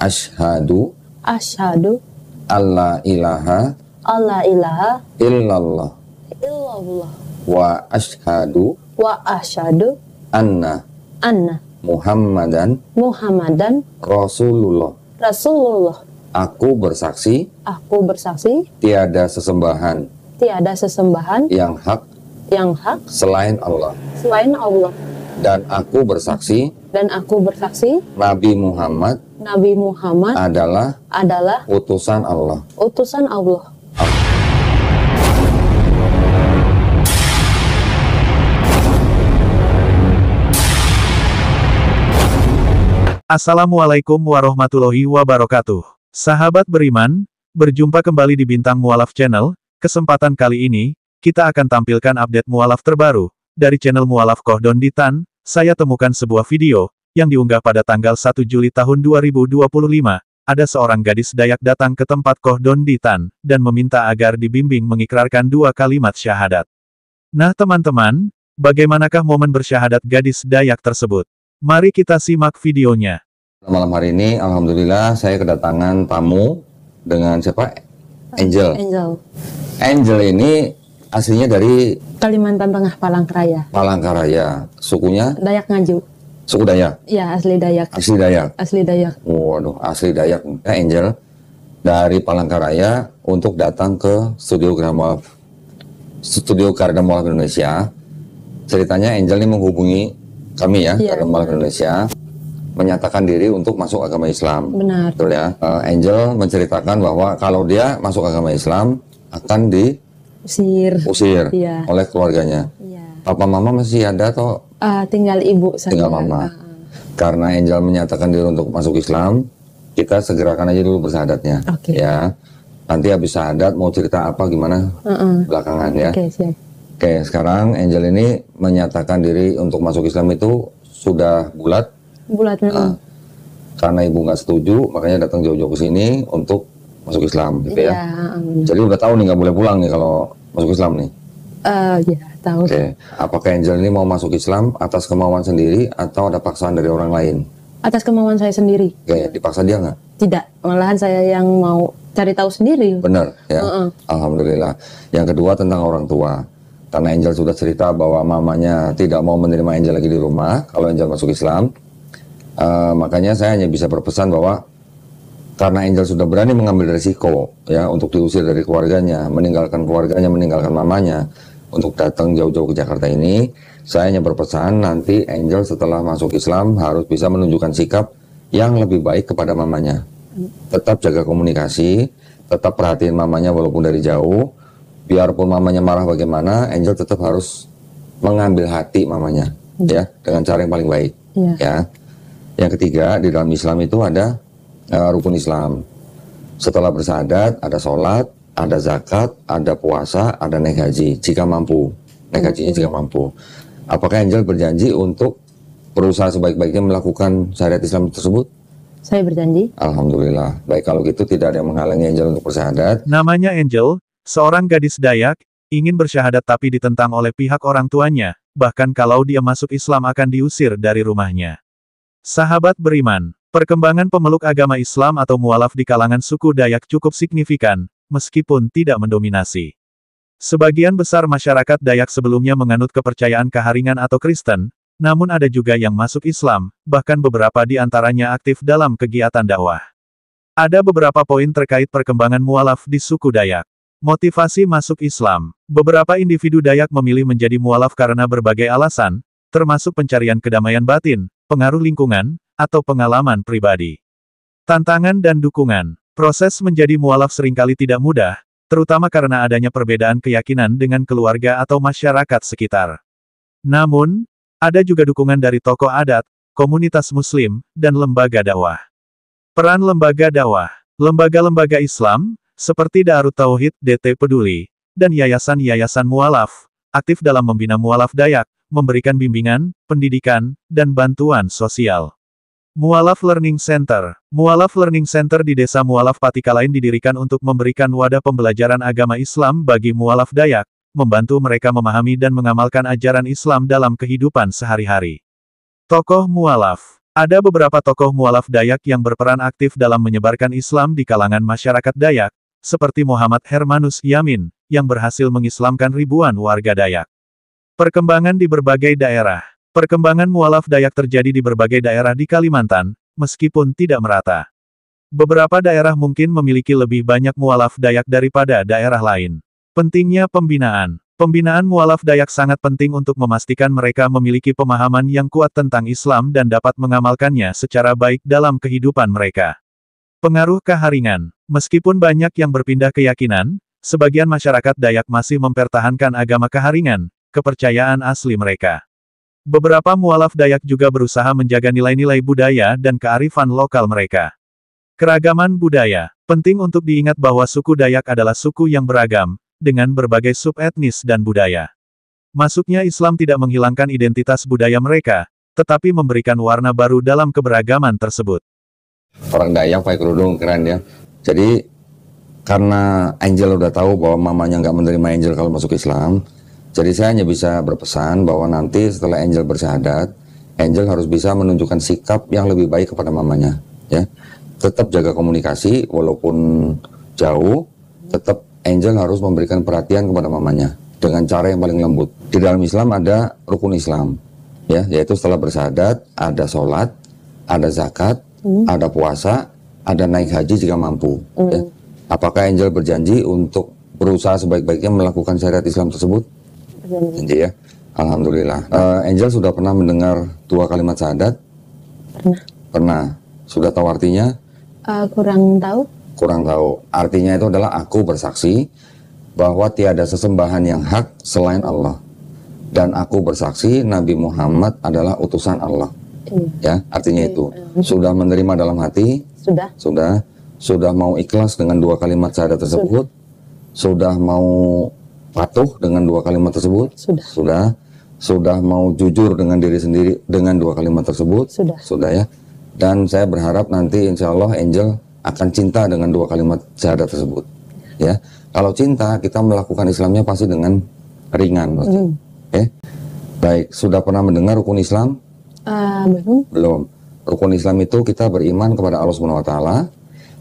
Asyhadu Asyhadu alla ilaha alla ilaha illallah illallah wa asyhadu wa asyhadu anna anna Muhammadan Muhammadan Rasulullah. Rasulullah. Aku bersaksi Aku bersaksi tiada sesembahan tiada sesembahan yang hak selain Allah. selain Allah. Dan aku bersaksi Dan aku bersaksi Nabi Muhammad Nabi Muhammad adalah utusan Allah. utusan Allah. Assalamualaikum warahmatullahi wabarakatuh. Sahabat beriman, berjumpa kembali di Bintang Mualaf Channel. Kesempatan kali ini, kita akan tampilkan update mualaf terbaru dari channel Mualaf Kohdon Ditan. Saya temukan sebuah video yang diunggah pada tanggal 1 Juli tahun 2025. Ada seorang gadis Dayak datang ke tempat Kohdon Ditan dan meminta agar dibimbing mengikrarkan 2 kalimat syahadat. Nah teman-teman, bagaimanakah momen bersyahadat gadis Dayak tersebut? Mari kita simak videonya. Malam hari ini, alhamdulillah saya kedatangan tamu dengan siapa? Angel. Angel ini aslinya dari Kalimantan Tengah, Palangkaraya. Palangkaraya. Sukunya? Dayak Ngaju. Suku Dayak? Ya, asli Dayak. Asli Dayak? Asli Dayak. Waduh, asli Dayak. Angel dari Palangkaraya untuk datang ke Studio Karya Mualaf Indonesia. Ceritanya Angel ini menghubungi kami ya, Karya Mualaf Indonesia, menyatakan diri untuk masuk agama Islam. Benar. Betul ya. Angel menceritakan bahwa kalau dia masuk agama Islam akan diusir Iya. oleh keluarganya. Iya. Papa mama masih ada atau Tinggal ibu saja. tinggal mama? Karena Angel menyatakan diri untuk masuk Islam, kita segerakan aja dulu bersyahadatnya. Oke. Ya. Nanti habis syahadat mau cerita apa gimana belakangan ya. Oke, siap. Oke, sekarang Angel ini menyatakan diri untuk masuk Islam itu sudah bulat. Karena ibu nggak setuju, makanya datang jauh-jauh ke sini untuk masuk Islam, gitu ya. Jadi udah tahu nih nggak boleh pulang nih kalau masuk Islam nih. Ya, tahu. Oke, apakah Angel ini mau masuk Islam atas kemauan sendiri atau ada paksaan dari orang lain? Atas kemauan saya sendiri. Oke, dipaksa dia nggak? Tidak, malahan saya yang mau cari tahu sendiri. Benar, ya. Alhamdulillah. Yang kedua tentang orang tua. Karena Angel sudah cerita bahwa mamanya tidak mau menerima Angel lagi di rumah kalau Angel masuk Islam. Makanya saya hanya bisa berpesan bahwa karena Angel sudah berani mengambil resiko ya untuk diusir dari keluarganya, meninggalkan mamanya untuk datang jauh-jauh ke Jakarta ini, saya hanya berpesan nanti Angel setelah masuk Islam harus bisa menunjukkan sikap yang lebih baik kepada mamanya. Tetap jaga komunikasi, tetap perhatiin mamanya walaupun dari jauh. Biarpun mamanya marah bagaimana, Angel tetap harus mengambil hati mamanya, ya, dengan cara yang paling baik, ya. Yang ketiga, di dalam Islam itu ada rukun Islam. Setelah bersyahadat, ada sholat, ada zakat, ada puasa, ada naik haji, jika mampu. Naik hajinya jika mampu. Apakah Angel berjanji untuk berusaha sebaik-baiknya melakukan syariat Islam tersebut? Saya berjanji. Alhamdulillah. Baik, kalau gitu tidak ada yang menghalangi Angel untuk bersyahadat. Namanya Angel, seorang gadis Dayak, ingin bersyahadat tapi ditentang oleh pihak orang tuanya, bahkan kalau dia masuk Islam akan diusir dari rumahnya. Sahabat beriman, perkembangan pemeluk agama Islam atau mualaf di kalangan suku Dayak cukup signifikan, meskipun tidak mendominasi. Sebagian besar masyarakat Dayak sebelumnya menganut kepercayaan Kaharingan atau Kristen, namun ada juga yang masuk Islam, bahkan beberapa di antaranya aktif dalam kegiatan dakwah. Ada beberapa poin terkait perkembangan mualaf di suku Dayak. Motivasi masuk Islam. Beberapa individu Dayak memilih menjadi mualaf karena berbagai alasan, termasuk pencarian kedamaian batin, pengaruh lingkungan, atau pengalaman pribadi. Tantangan dan dukungan. Proses menjadi mualaf seringkali tidak mudah, terutama karena adanya perbedaan keyakinan dengan keluarga atau masyarakat sekitar. Namun, ada juga dukungan dari tokoh adat, komunitas muslim, dan lembaga dakwah. Peran lembaga dakwah. Lembaga-lembaga Islam, seperti Daarut Tauhid, DT Peduli, dan yayasan-yayasan mualaf, aktif dalam membina mualaf Dayak, memberikan bimbingan, pendidikan, dan bantuan sosial. Mualaf Learning Center. Mualaf Learning Center di Desa Mualaf Patikalain didirikan untuk memberikan wadah pembelajaran agama Islam bagi mualaf Dayak, membantu mereka memahami dan mengamalkan ajaran Islam dalam kehidupan sehari-hari. Tokoh mualaf. Ada beberapa tokoh mualaf Dayak yang berperan aktif dalam menyebarkan Islam di kalangan masyarakat Dayak, seperti Muhammad Hermanus Yamin, yang berhasil mengislamkan ribuan warga Dayak. Perkembangan di berbagai daerah. Perkembangan mualaf Dayak terjadi di berbagai daerah di Kalimantan, meskipun tidak merata. Beberapa daerah mungkin memiliki lebih banyak mualaf Dayak daripada daerah lain. Pentingnya pembinaan. Pembinaan mualaf Dayak sangat penting untuk memastikan mereka memiliki pemahaman yang kuat tentang Islam dan dapat mengamalkannya secara baik dalam kehidupan mereka. Pengaruh keharingan. Meskipun banyak yang berpindah keyakinan, sebagian masyarakat Dayak masih mempertahankan agama keharingan, kepercayaan asli mereka. Beberapa mualaf Dayak juga berusaha menjaga nilai-nilai budaya dan kearifan lokal mereka. Keragaman budaya. Penting untuk diingat bahwa suku Dayak adalah suku yang beragam, dengan berbagai subetnis dan budaya. Masuknya Islam tidak menghilangkan identitas budaya mereka, tetapi memberikan warna baru dalam keberagaman tersebut. Orang Dayak pakai kerudung, keren ya. Jadi, karena Angel udah tahu bahwa mamanya nggak menerima Angel kalau masuk Islam, jadi saya hanya bisa berpesan bahwa nanti setelah Angel bersyahadat, Angel harus bisa menunjukkan sikap yang lebih baik kepada mamanya. Ya, tetap jaga komunikasi, walaupun jauh, tetap Angel harus memberikan perhatian kepada mamanya dengan cara yang paling lembut. Di dalam Islam ada rukun Islam, ya, yaitu setelah bersyahadat ada sholat, ada zakat, ada puasa, ada naik haji jika mampu. Ya. Apakah Angel berjanji untuk berusaha sebaik-baiknya melakukan syariat Islam tersebut? Janji ya. Alhamdulillah. Angel sudah pernah mendengar 2 kalimat syahadat? Pernah. Sudah tahu artinya? Kurang tahu. Kurang tahu. Artinya itu adalah aku bersaksi bahwa tiada sesembahan yang hak selain Allah. Dan aku bersaksi Nabi Muhammad adalah utusan Allah. Ya, artinya itu. Sudah menerima dalam hati? Sudah. Sudah mau ikhlas dengan 2 kalimat syahadat tersebut? Sudah mau patuh dengan 2 kalimat tersebut? Sudah mau jujur dengan diri sendiri dengan 2 kalimat tersebut? Sudah ya. Dan saya berharap nanti insya Allah Angel akan cinta dengan 2 kalimat syahadat tersebut. Ya, kalau cinta kita melakukan Islamnya pasti dengan ringan. Baik, sudah pernah mendengar rukun Islam? Belum. Rukun Islam itu kita beriman kepada Allah Subhanahu Wa Taala,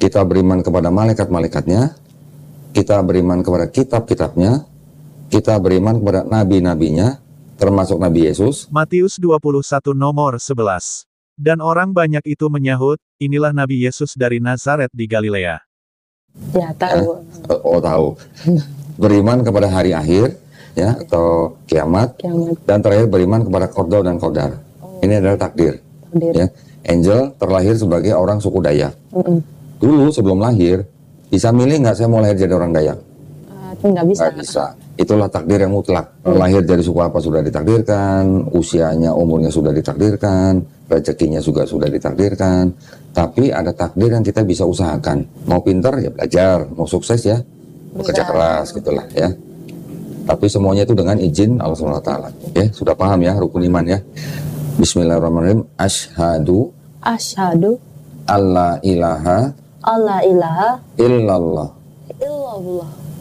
kita beriman kepada malaikat-malaikatnya, kita beriman kepada kitab-kitabnya, kita beriman kepada nabi-nabinya, termasuk Nabi Yesus. Matius 21 nomor 11. Dan orang banyak itu menyahut, inilah Nabi Yesus dari Nazaret di Galilea. Ya, tahu. Oh, tahu. Beriman kepada hari akhir, ya, atau kiamat. Dan terakhir beriman kepada qada dan qadar. Ini adalah takdir. Ya. Angel terlahir sebagai orang suku Dayak. Dulu sebelum lahir, bisa milih nggak saya mau lahir jadi orang Dayak? Nggak bisa. Nggak bisa. Itulah takdir yang mutlak. Lahir dari suku apa sudah ditakdirkan, usianya, umurnya sudah ditakdirkan, rezekinya juga sudah ditakdirkan. Tapi ada takdir yang kita bisa usahakan. Mau pintar ya belajar, mau sukses ya bekerja keras gitulah ya. Tapi semuanya itu dengan izin Allah SWT. Ya, sudah paham ya rukun iman ya. Bismillahirrahmanirrahim. Asyhadu alla ilaha illallah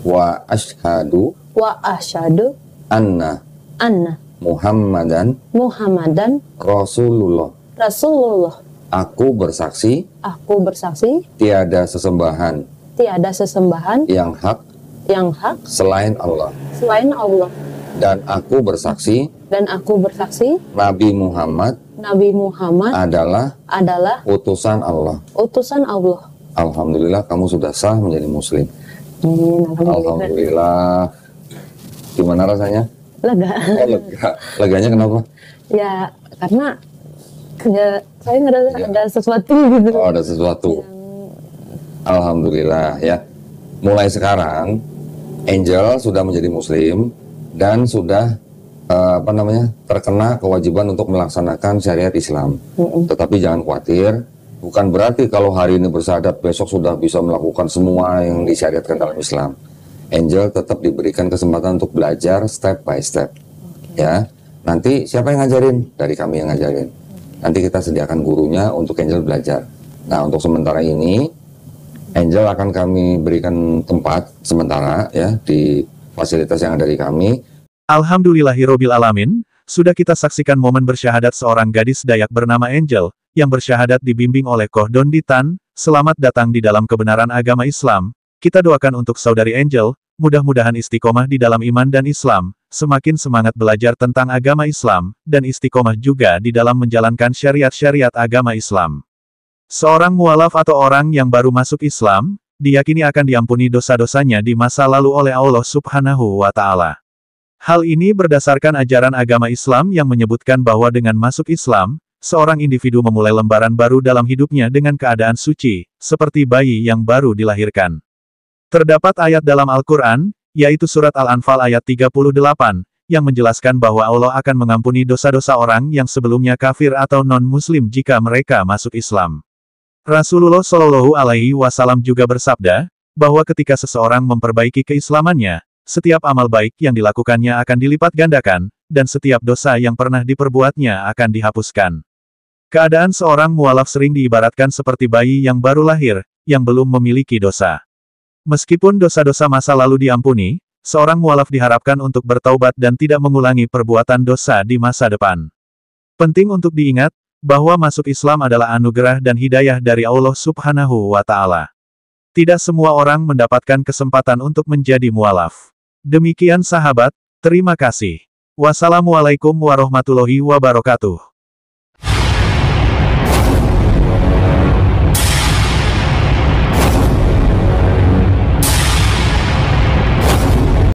wa asyhadu anna Muhammadan Rasulullah. Aku bersaksi tiada sesembahan yang hak selain Allah. Dan aku bersaksi Nabi Muhammad adalah utusan Allah. Alhamdulillah kamu sudah sah menjadi muslim. Alhamdulillah. Gimana rasanya? Lega. Lega. Leganya kenapa? Ya, karena saya ngerasa ada sesuatu gitu. Oh, ada sesuatu. Alhamdulillah ya. Mulai sekarang Angel sudah menjadi muslim dan sudah terkena kewajiban untuk melaksanakan syariat Islam. Tetapi jangan khawatir, bukan berarti kalau hari ini bersyahadat besok sudah bisa melakukan semua yang disyariatkan dalam Islam. Angel tetap diberikan kesempatan untuk belajar step by step. Ya, nanti siapa yang ngajarin? Dari kami yang ngajarin. Nanti kita sediakan gurunya untuk Angel belajar. Nah, untuk sementara ini Angel akan kami berikan tempat sementara ya di fasilitas yang ada di kami. Alhamdulillahirobbil alamin. sudah kita saksikan momen bersyahadat seorang gadis Dayak bernama Angel, yang bersyahadat dibimbing oleh Koh Don Ditan. Selamat datang di dalam kebenaran agama Islam. Kita doakan untuk saudari Angel, mudah-mudahan istiqomah di dalam iman dan Islam, semakin semangat belajar tentang agama Islam, dan istiqomah juga di dalam menjalankan syariat-syariat agama Islam. Seorang mualaf atau orang yang baru masuk Islam, diyakini akan diampuni dosa-dosanya di masa lalu oleh Allah Subhanahu wa Ta'ala. Hal ini berdasarkan ajaran agama Islam yang menyebutkan bahwa dengan masuk Islam, seorang individu memulai lembaran baru dalam hidupnya dengan keadaan suci, seperti bayi yang baru dilahirkan. Terdapat ayat dalam Al-Quran, yaitu surat Al-Anfal ayat 38, yang menjelaskan bahwa Allah akan mengampuni dosa-dosa orang yang sebelumnya kafir atau non-muslim jika mereka masuk Islam. Rasulullah Shallallahu Alaihi Wasallam juga bersabda, bahwa ketika seseorang memperbaiki keislamannya, setiap amal baik yang dilakukannya akan dilipat gandakan, dan setiap dosa yang pernah diperbuatnya akan dihapuskan. Keadaan seorang mualaf sering diibaratkan seperti bayi yang baru lahir, yang belum memiliki dosa. Meskipun dosa-dosa masa lalu diampuni, seorang mualaf diharapkan untuk bertaubat dan tidak mengulangi perbuatan dosa di masa depan. Penting untuk diingat, bahwa masuk Islam adalah anugerah dan hidayah dari Allah Subhanahu wa Ta'ala. Tidak semua orang mendapatkan kesempatan untuk menjadi mualaf. Demikian sahabat, terima kasih. Wassalamualaikum warahmatullahi wabarakatuh.